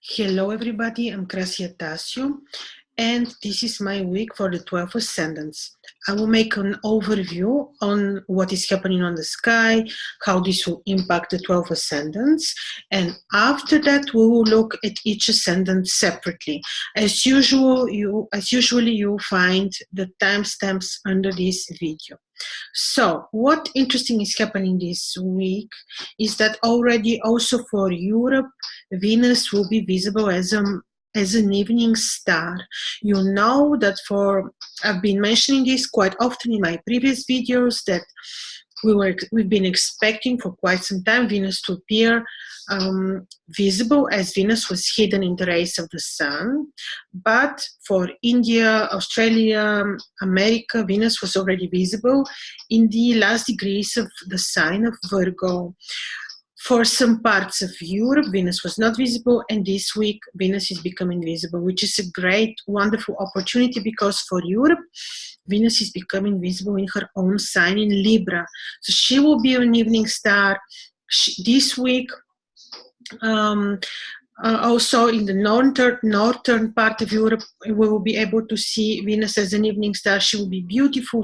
Hello everybody, I'm Krasi Attasio, and this is my week for the 12 Ascendants. I will make an overview on what is happening on the sky, how this will impact the 12 Ascendants, and after that we will look at each Ascendant separately. As usually you'll find the timestamps under this video. So, what interesting is happening this week is that already also for Europe, Venus will be visible as an evening star. You know that I've been mentioning this quite often in my previous videos that we've been expecting for quite some time Venus to appear visible, as Venus was hidden in the rays of the sun. But for India, Australia, America, Venus was already visible in the last degrees of the sign of Virgo. For some parts of Europe, Venus was not visible, and this week Venus is becoming visible, which is a great, wonderful opportunity because for Europe, Venus is becoming visible in her own sign in Libra. So she will be an evening star this week. Also in the northern part of Europe, we will be able to see Venus as an evening star. She will be beautiful,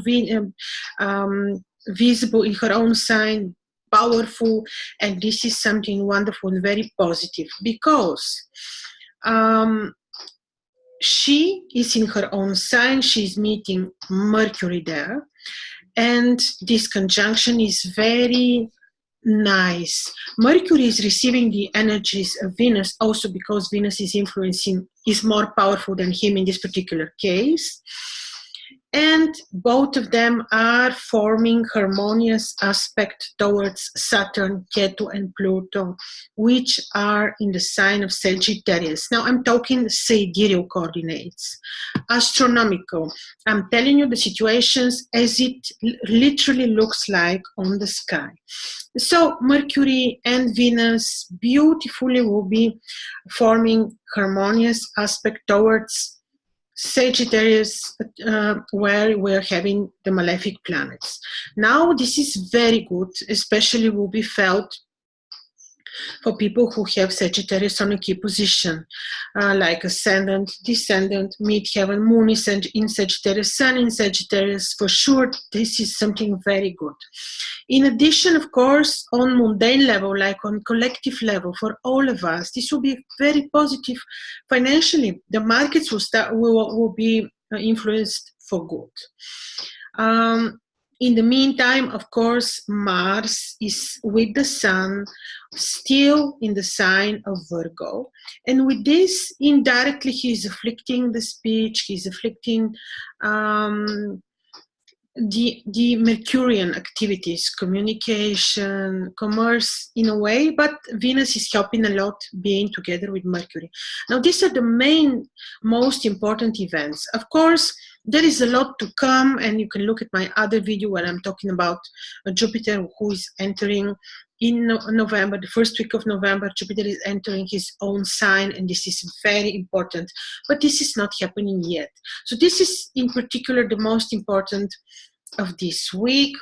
visible in her own sign, powerful, and this is something wonderful and very positive because she is in her own sign. She's meeting Mercury there, and this conjunction is very nice. Mercury is receiving the energies of Venus also because Venus is more powerful than him in this particular case. And both of them are forming harmonious aspect towards Saturn, Ketu, and Pluto, which are in the sign of Sagittarius. Now I'm talking sidereal coordinates, astronomical. I'm telling you the situations as it literally looks like on the sky. So Mercury and Venus beautifully will be forming harmonious aspect towards Sagittarius, where we're having the malefic planets. Now this is very good, especially will be felt for people who have Sagittarius on a key position, like Ascendant, Descendant, Midheaven, Moon is in Sagittarius, Sun in Sagittarius. For sure, this is something very good. In addition, of course, on mundane level, like on collective level, for all of us, this will be very positive financially. The markets will be influenced for good. In the meantime, of course, Mars is with the Sun, still in the sign of Virgo. And with this, indirectly, he's afflicting the speech, he's afflicting the Mercurian activities, communication, commerce in a way, but Venus is helping a lot being together with Mercury. Now, these are the most important events. Of course, there is a lot to come, and you can look at my other video where I'm talking about Jupiter, who is entering in November, the first week of November. Jupiter is entering his own sign, and this is very important. But this is not happening yet. So this is in particular the most important of this week.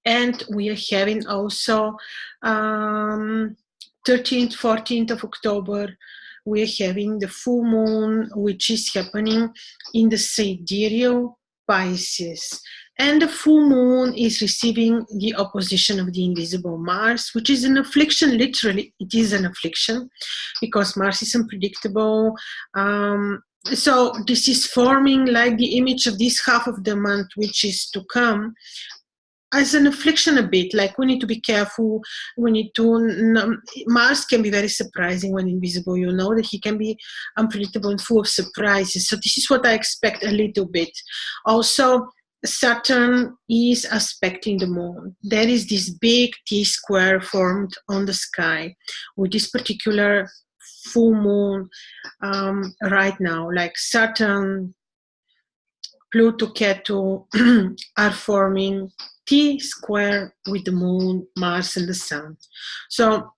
And we are having also 13th, 14th of October, we're having the full moon, which is happening in the sidereal Pisces. And the full moon is receiving the opposition of the invisible Mars, which is an affliction. Literally, it is an affliction because Mars is unpredictable. So this is forming like the image of this half of the month, which is to come, as an affliction a bit, like we need to be careful, Mars can be very surprising when invisible, you know that he can be unpredictable and full of surprises. So this is what I expect a little bit. Also, Saturn is aspecting the moon. There is this big T-square formed on the sky with this particular full moon right now, like Saturn, Pluto, Ketu are forming T-square with the moon, Mars, and the Sun. So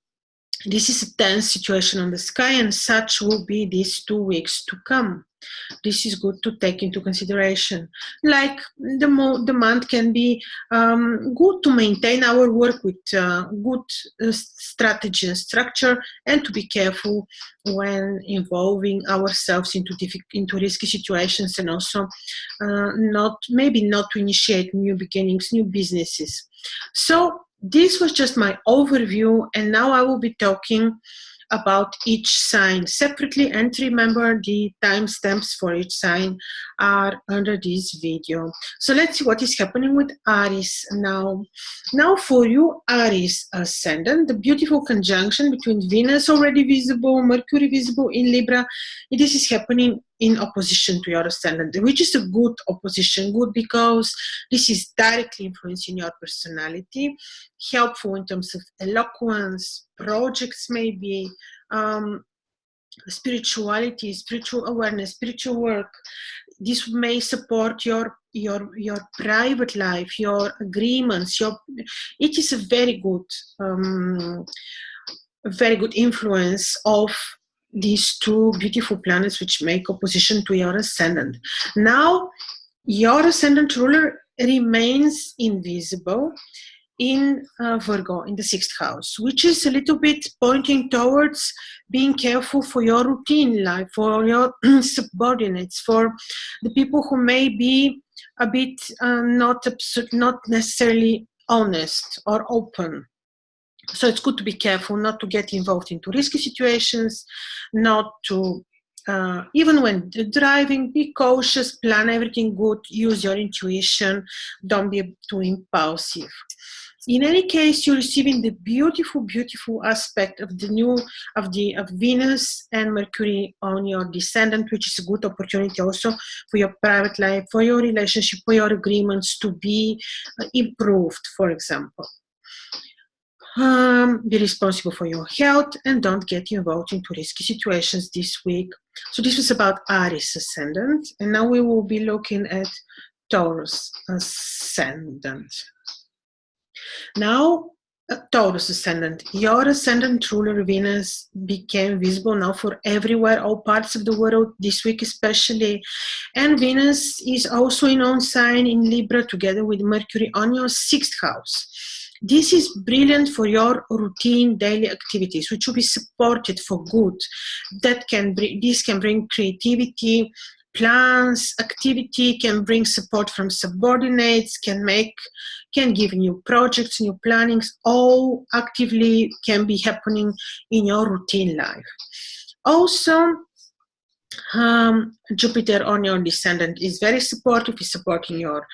this is a tense situation on the sky, and such will be these 2 weeks to come. This is good to take into consideration. Like the month can be good to maintain our work with good strategy and structure, and to be careful when involving ourselves into risky situations, and also maybe not to initiate new beginnings, new businesses. So this was just my overview, and now I will be talking about each sign separately, and remember the timestamps for each sign are under this video. So let's see what is happening with Aries now. Now for you, Aries ascendant, the beautiful conjunction between Venus already visible, Mercury visible in Libra, this is happening in opposition to your ascendant, which is a good opposition. Good because this is directly influencing your personality, helpful in terms of eloquence, projects maybe, spirituality, spiritual awareness, spiritual work. This may support your private life, your agreements. It is a very good influence of these two beautiful planets which make opposition to your ascendant. Now, your ascendant ruler remains invisible in Virgo, in the 6th house, which is a little bit pointing towards being careful for your routine life, for your subordinates, for the people who may be a bit not necessarily honest or open. So it's good to be careful not to get involved into risky situations, not to, even when driving, be cautious, plan everything good, use your intuition, don't be too impulsive. In any case, you're receiving the beautiful, beautiful aspect of of Venus and Mercury on your descendant, which is a good opportunity also for your private life, for your relationship, for your agreements to be improved, for example. Be responsible for your health and don't get involved into risky situations this week. So this was about Aries ascendant, and now we will be looking at Taurus ascendant. Now, Taurus ascendant, your ascendant ruler Venus became visible now for everywhere, all parts of the world this week especially, and Venus is also in own sign in Libra together with Mercury on your 6th house. This is brilliant for your routine daily activities, which will be supported for good. This can bring creativity, plans, activity, can bring support from subordinates, can give new projects, new plannings, all actively can be happening in your routine life. Also, Jupiter on your descendant is very supportive, is supporting your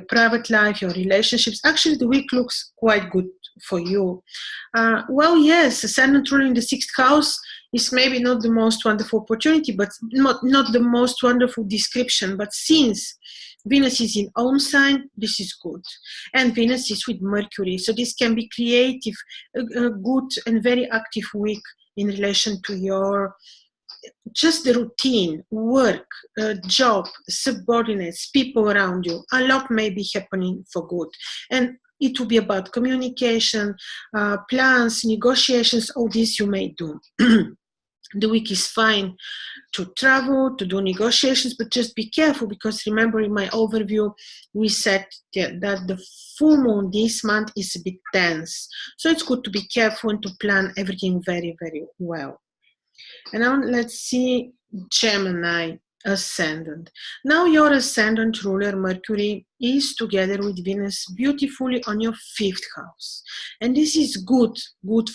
private life, your relationships. Actually, the week looks quite good for you. Well, yes, ascendant ruler in the 6th house is maybe not the most wonderful opportunity, but not the most wonderful description. But since Venus is in own sign, this is good. And Venus is with Mercury, so this can be creative, a good and very active week in relation to your just the routine, work, job, subordinates, people around you. A lot may be happening for good. And it will be about communication, plans, negotiations, all this you may do. The week is fine to travel, to do negotiations, but just be careful, because remember in my overview, we said that the full moon this month is a bit tense. So it's good to be careful and to plan everything very, very well. And now let's see Gemini ascendant. Now your ascendant ruler Mercury is together with Venus beautifully on your 5th house. And this is good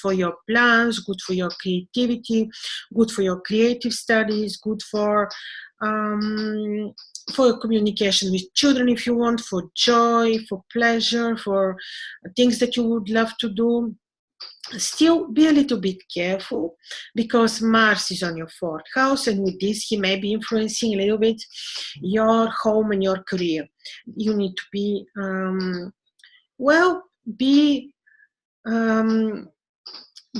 for your plans, good for your creativity, good for your creative studies, good for communication with children if you want, for joy, for pleasure, for things that you would love to do. Still be a little bit careful, because Mars is on your 4th house, and with this he may be influencing a little bit your home and your career. You need to be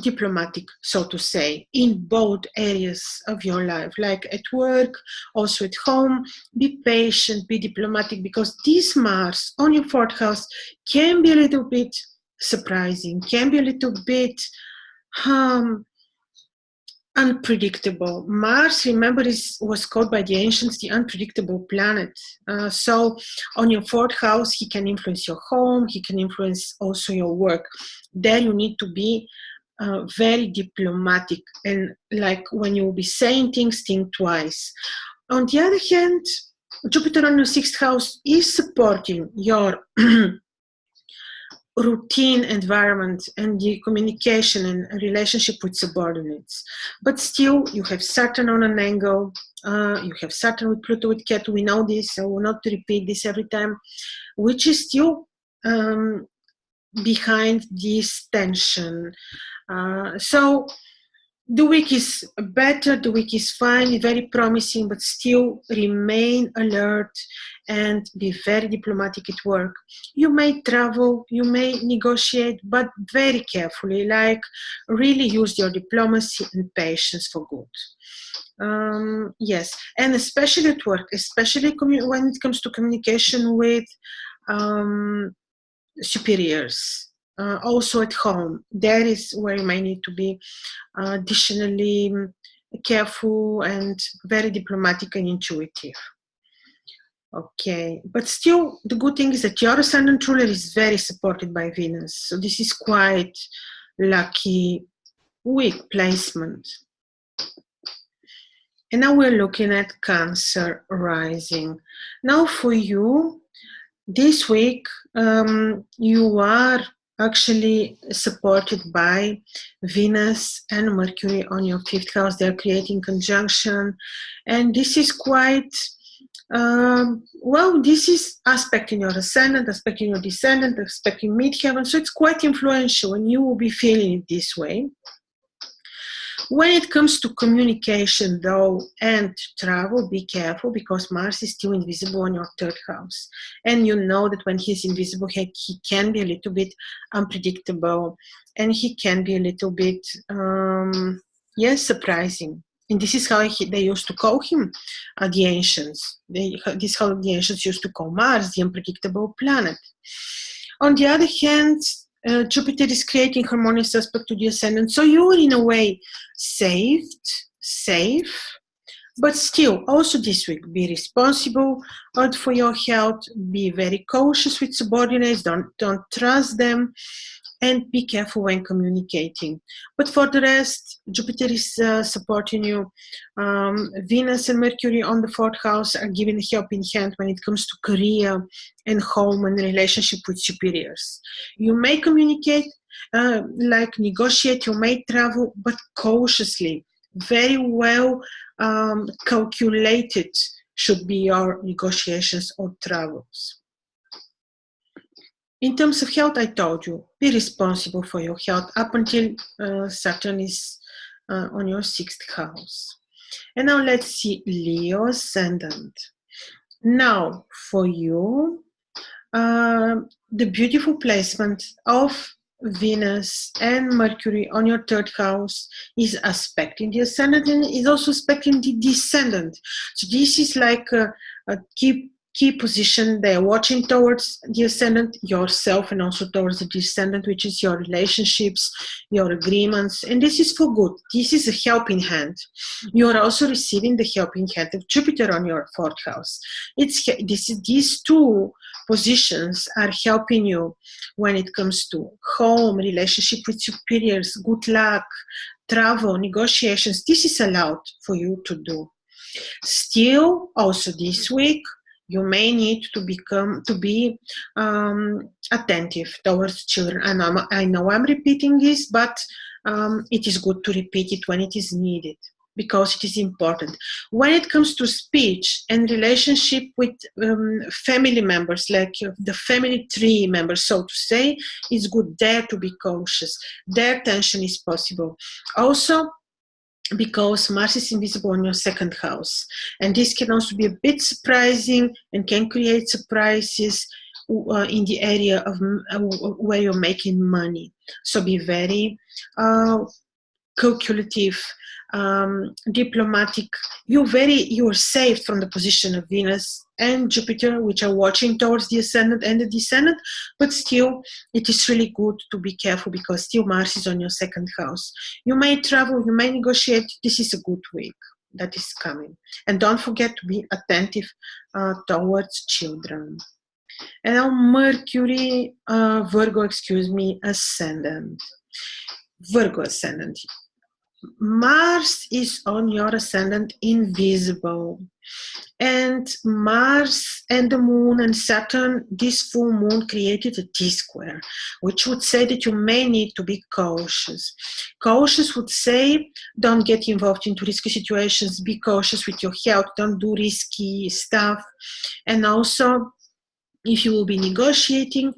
diplomatic, so to say, in both areas of your life, like at work, also at home. Be patient, be diplomatic, because this Mars on your 4th house can be a little bit surprising, can be a little bit unpredictable. Mars, remember, was called by the ancients the unpredictable planet. So on your fourth house, he can influence your home, he can influence also your work. There you need to be very diplomatic, and like when you will be saying things, think twice. On the other hand, Jupiter on your sixth house is supporting your routine environment and the communication and relationship with subordinates. But still, you have Saturn on an angle, you have Saturn with Pluto with Ketu, we know this, I will not repeat this every time, which is still behind this tension. So the week is better, the week is fine, very promising, but still remain alert and be very diplomatic at work. You may travel, you may negotiate, but very carefully, like really use your diplomacy and patience for good. Yes, and especially at work, especially when it comes to communication with superiors. Also at home, that is where you might need to be additionally careful and very diplomatic and intuitive. Okay, but still the good thing is that your ascendant ruler is very supported by Venus, so this is quite lucky week placement. And now we're looking at Cancer rising. Now for you, this week you are actually supported by Venus and Mercury on your fifth house. They're creating conjunction, and this is quite well, this is aspecting your ascendant, aspecting your descendant, aspecting midheaven, so it's quite influential, and you will be feeling it this way. When it comes to communication, though, and travel, be careful, because Mars is still invisible on your third house. And you know that when he's invisible, he can be a little bit unpredictable, and he can be a little bit, yes, surprising. And this is how they used to call him, the ancients. This is how the ancients used to call Mars, the unpredictable planet. On the other hand, Jupiter is creating harmonious aspect to the ascendant, so you are in a way safe, but still, also this week, be responsible for your health, be very cautious with subordinates, don't trust them, and be careful when communicating. But for the rest, Jupiter is supporting you. Venus and Mercury on the fourth house are giving a helping hand when it comes to career and home and relationship with superiors. You may communicate, like negotiate, you may travel, but cautiously. Very well calculated should be your negotiations or travels. In terms of health, I told you, be responsible for your health up until Saturn is on your sixth house. And now let's see Leo ascendant. Now for you, the beautiful placement of Venus and Mercury on your third house is aspecting the ascendant and is also aspecting the descendant. So this is like a key position. They are watching towards the ascendant, yourself, and also towards the descendant, which is your relationships, your agreements, and this is for good. This is a helping hand. You are also receiving the helping hand of Jupiter on your fourth house. These two positions are helping you when it comes to home, relationship with superiors, good luck, travel, negotiations. This is allowed for you to do. Still, also this week, you may need to be attentive towards children. I know I'm repeating this, but it is good to repeat it when it is needed, because it is important. When it comes to speech and relationship with family members, like the family tree members, so to say, it's good there to be cautious. Their tension is possible. Also, because Mars is invisible on your second house. And this can also be a bit surprising and can create surprises in the area of where you're making money. So be very calculative, diplomatic. You're safe from the position of Venus and Jupiter, which are watching towards the ascendant and the descendant, but still it is really good to be careful because still Mars is on your second house. You may travel, you may negotiate. This is a good week that is coming. And don't forget to be attentive towards children. And now Mercury, Virgo, ascendant. Virgo ascendant. Mars is on your ascendant invisible. And Mars and the Moon and Saturn, this full moon created a T-square, which would say that you may need to be cautious. Cautious would say, don't get involved into risky situations, be cautious with your health, don't do risky stuff. And also, if you will be negotiating,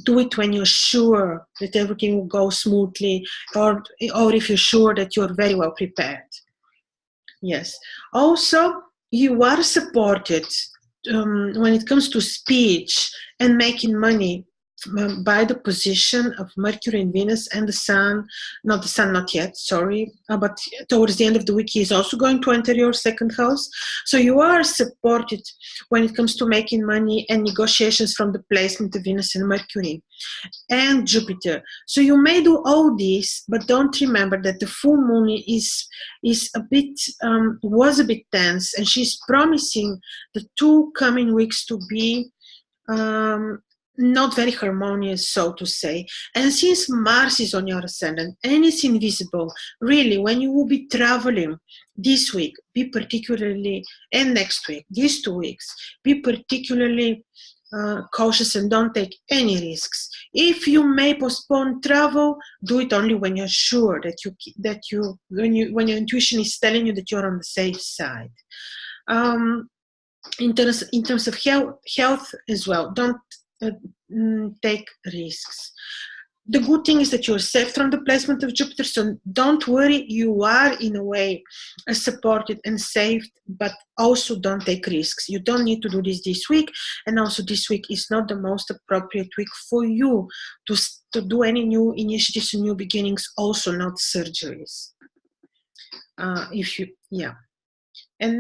do it when you're sure that everything will go smoothly, or if you're sure that you're very well prepared. Yes. Also, you are supported when it comes to speech and making money by the position of Mercury and Venus and the Sun. Not the Sun, not yet, sorry, but towards the end of the week he is also going to enter your second house. So you are supported when it comes to making money and negotiations from the placement of Venus and Mercury and Jupiter. So you may do all this, but don't remember that the full moon is a bit was a bit tense, and she's promising the 2 coming weeks to be not very harmonious, so to say. And since Mars is on your ascendant and it's invisible, really, when you will be traveling this week, be particularly, and next week, these 2 weeks, be particularly cautious and don't take any risks. If you may postpone travel, do it only when you're sure when your intuition is telling you that you're on the safe side. In terms of health as well, don't take risks. The good thing is that you're safe from the placement of Jupiter, so don't worry, you are in a way supported and saved, but also don't take risks. You don't need to do this week, and also this week is not the most appropriate week for you to do any new initiatives and new beginnings, also not surgeries. And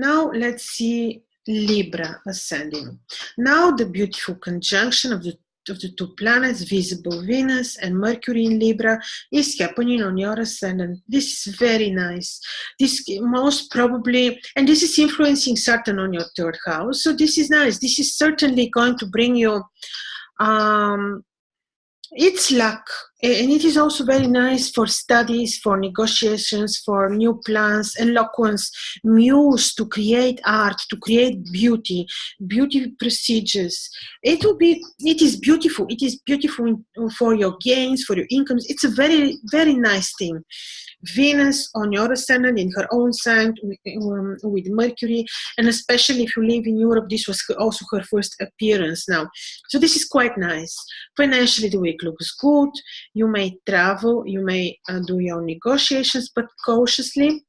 now let's see Libra ascending. Now the beautiful conjunction of the 2 planets, visible Venus and Mercury in Libra, is happening on your ascendant. This is very nice. This most probably, and this is influencing Saturn on your 3rd house. So this is nice. This is certainly going to bring you it's luck, and it is also very nice for studies, for negotiations, for new plans, and eloquence, muse to create art, to create beauty procedures. It is beautiful. It is beautiful for your gains, for your incomes. It's a very, very nice thing. Venus on your ascendant in her own sign with Mercury, and especially if you live in Europe, this was also her first appearance now. So this is quite nice. Financially, the week looks good. You may travel, you may do your negotiations, but cautiously.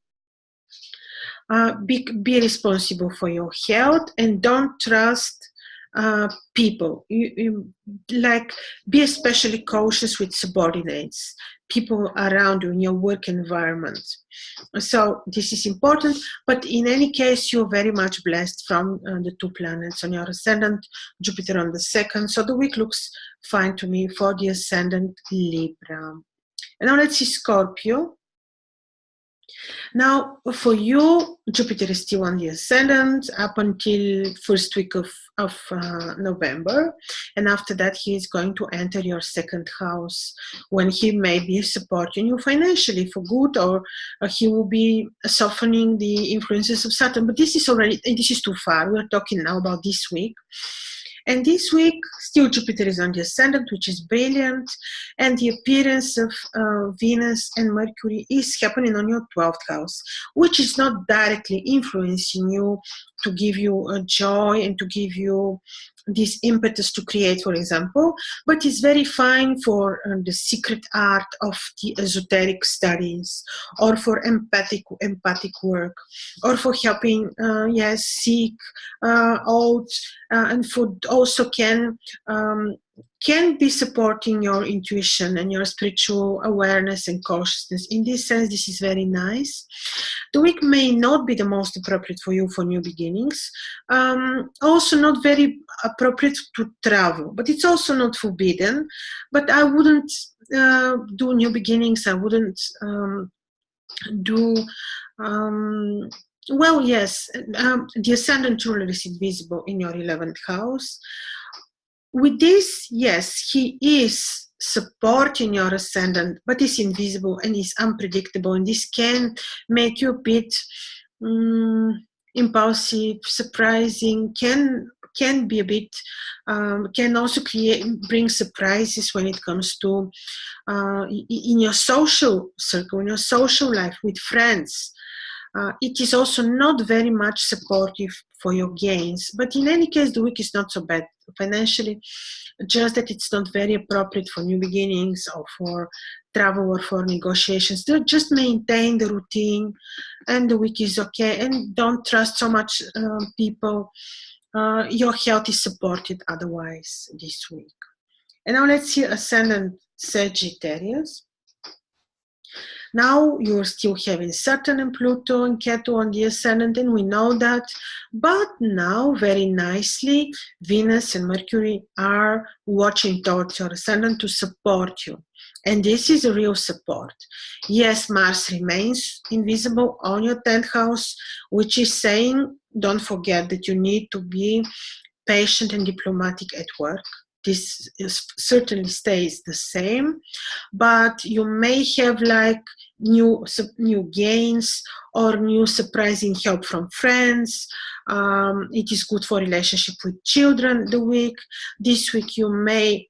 Be responsible for your health and don't trust people. Be especially cautious with subordinates, people around you in your work environment. So this is important, but in any case, you're very much blessed from the 2 planets on your ascendant, Jupiter on the 2nd. So the week looks fine to me for the ascendant Libra. And now let's see Scorpio. Now, for you, Jupiter is still on the ascendant up until first week of November, and after that he is going to enter your 2nd house, when he may be supporting you financially for good, or he will be softening the influences of Saturn. But this is too far. We're talking now about this week. And this week, still Jupiter is on the ascendant, which is brilliant, and the appearance of Venus and Mercury is happening on your 12th house, which is not directly influencing you to give you a joy and to give you this impetus to create, for example, but it's very fine for the secret art of the esoteric studies, or for empathic work, or for helping seek out, and for also can can be supporting your intuition and your spiritual awareness and consciousness. In this sense, this is very nice. The week may not be the most appropriate for you for new beginnings. Also not very appropriate to travel, but it's also not forbidden. But I wouldn't do new beginnings. I wouldn't do... well, yes, the ascendant ruler is invisible in your 11th house. With this, yes, he is supporting your ascendant, but is invisible and is unpredictable, and this can make you a bit impulsive, surprising, can be a bit, can also bring surprises when it comes to in your social circle, in your social life with friends. It is also not very much supportive for your gains, but in any case, the week is not so bad financially, just that it's not very appropriate for new beginnings or for travel or for negotiations. Just maintain the routine, and the week is okay, and don't trust so much people. Your health is supported otherwise this week. And now let's see Ascendant Sagittarius. Now you're still having Saturn and Pluto and Ketu on the ascendant, and we know that. But now, very nicely, Venus and Mercury are watching towards your ascendant to support you. And this is a real support. Yes, Mars remains invisible on your 10th house, which is saying, don't forget that you need to be patient and diplomatic at work. This certainly stays the same, but you may have like new gains or new surprising help from friends. It is good for relationship with children the week. This week you may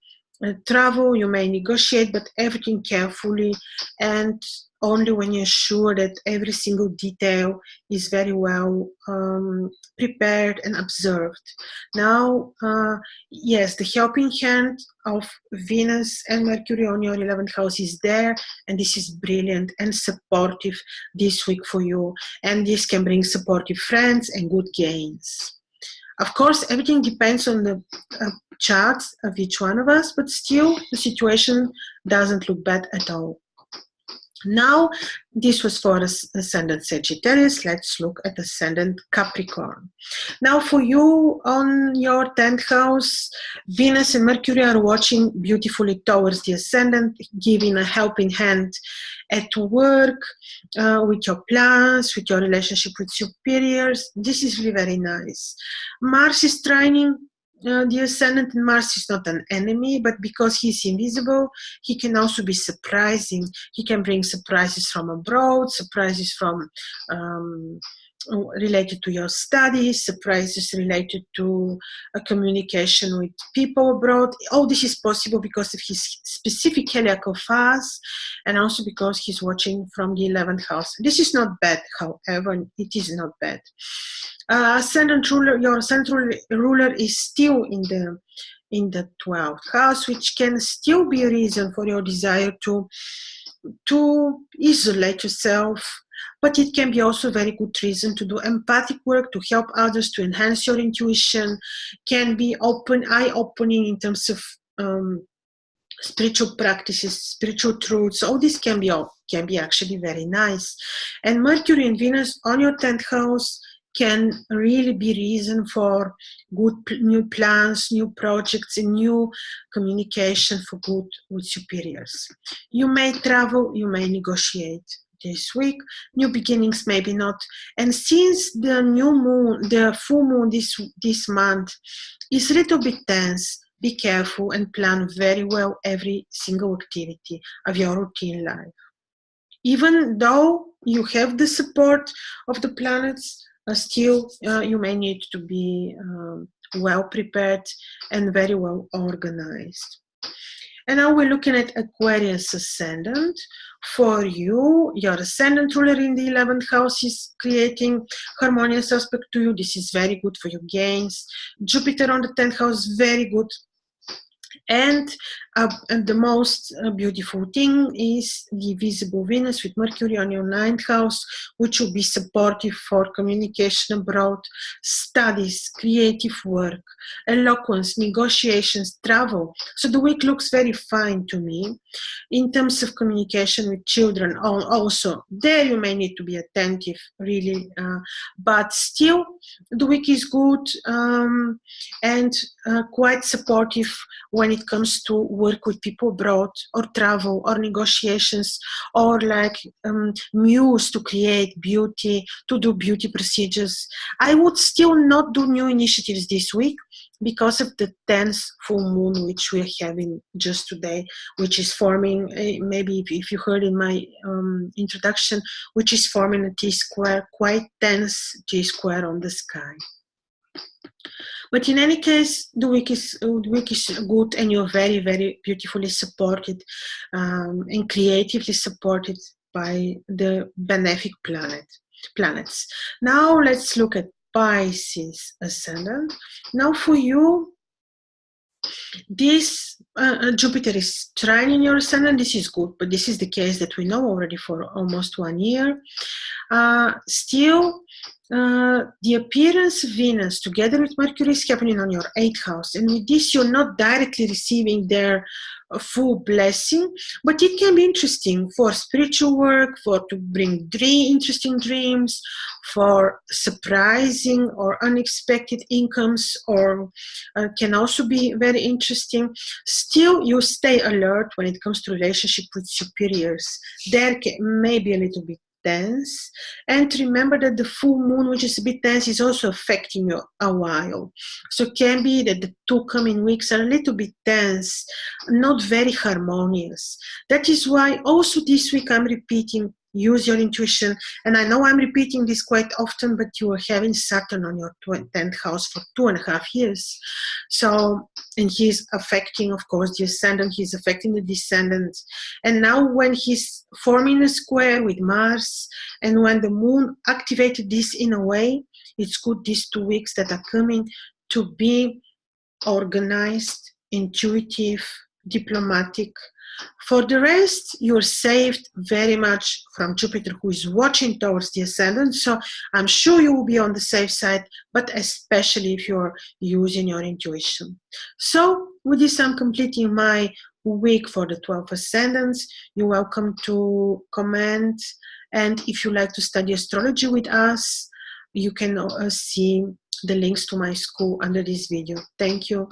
travel, you may negotiate, but everything carefully and only when you're sure that every single detail is very well prepared and observed. Now, yes, the helping hand of Venus and Mercury on your 11th house is there, and this is brilliant and supportive this week for you. And this can bring supportive friends and good gains. Of course, everything depends on the charts of each one of us, but still the situation doesn't look bad at all. Now, this was for Ascendant Sagittarius. Let's look at Ascendant Capricorn. Now, for you on your 10th house, Venus and Mercury are watching beautifully towards the Ascendant, giving a helping hand at work, with your plans, with your relationship with superiors. This is really very nice. Mars is trining the Ascendant, and Mars is not an enemy, but because he's invisible, he can also be surprising. He can bring surprises from abroad, surprises from related to your studies, surprises related to a communication with people abroad. All this is possible because of his specific heliacal phase, and also because he's watching from the 11th house. This is not bad, however, it is not bad. Ascendant ruler, your ascendant ruler is still in the 12th house, which can still be a reason for your desire to isolate yourself, but it can be also a very good reason to do empathic work, to help others, to enhance your intuition, can be eye-opening in terms of spiritual practices, spiritual truths. All this can be actually very nice. And Mercury and Venus on your 10th house can really be reason for good new plans, new projects, and new communication for good with superiors. You may travel, you may negotiate this week. New beginnings, maybe not. And since the new moon, the full moon this month is a little bit tense, be careful and plan very well every single activity of your routine life. Even though you have the support of the planets, still you may need to be well prepared and very well organized. And now we're looking at Aquarius ascendant. For you, your ascendant ruler in the 11th house is creating harmonious aspect to you. This is very good for your gains. Jupiter on the 10th house, very good And the most beautiful thing is the visible Venus with Mercury on your 9th house, which will be supportive for communication abroad, studies, creative work, eloquence, negotiations, travel. So the week looks very fine to me. In terms of communication with children, also, there you may need to be attentive, really, but still, the week is good and quite supportive when it comes to work with people abroad, or travel, or negotiations, or like muse to create beauty, to do beauty procedures. I would still not do new initiatives this week because of the 10th full moon, which we're having just today, which is forming, maybe if you heard in my introduction, which is forming a T-square, quite dense T-square on the sky. But in any case, the week is good, and you're very, very beautifully supported and creatively supported by the benefic planets. Now let's look at Pisces ascendant. Now for you, this Jupiter is trining your ascendant. This is good, but this is the case that we know already for almost 1 year. Still, the appearance of Venus together with Mercury is happening on your 8th house, and with this you're not directly receiving their full blessing, but it can be interesting for spiritual work, for to bring interesting dreams, for surprising or unexpected incomes, or can also be very interesting. Still, you stay alert when it comes to relationship with superiors. There may be a little bit tense, and remember that the full moon, which is a bit tense, is also affecting you a while. So it can be that the 2 coming weeks are a little bit tense, not very harmonious. That is why also this week I'm repeating, use your intuition. And I know I'm repeating this quite often, but you are having Saturn on your 10th house for 2.5 years. So, and he's affecting, of course, the ascendant, he's affecting the descendant. And now when he's forming a square with Mars, and when the moon activated this in a way, it's good these 2 weeks that are coming to be organized, intuitive, diplomatic. For the rest, you're saved very much from Jupiter, who is watching towards the ascendant. So I'm sure you will be on the safe side, but especially if you're using your intuition. So with this, I'm completing my week for the 12 ascendants. You're welcome to comment. And if you like to study astrology with us, you can see the links to my school under this video. Thank you.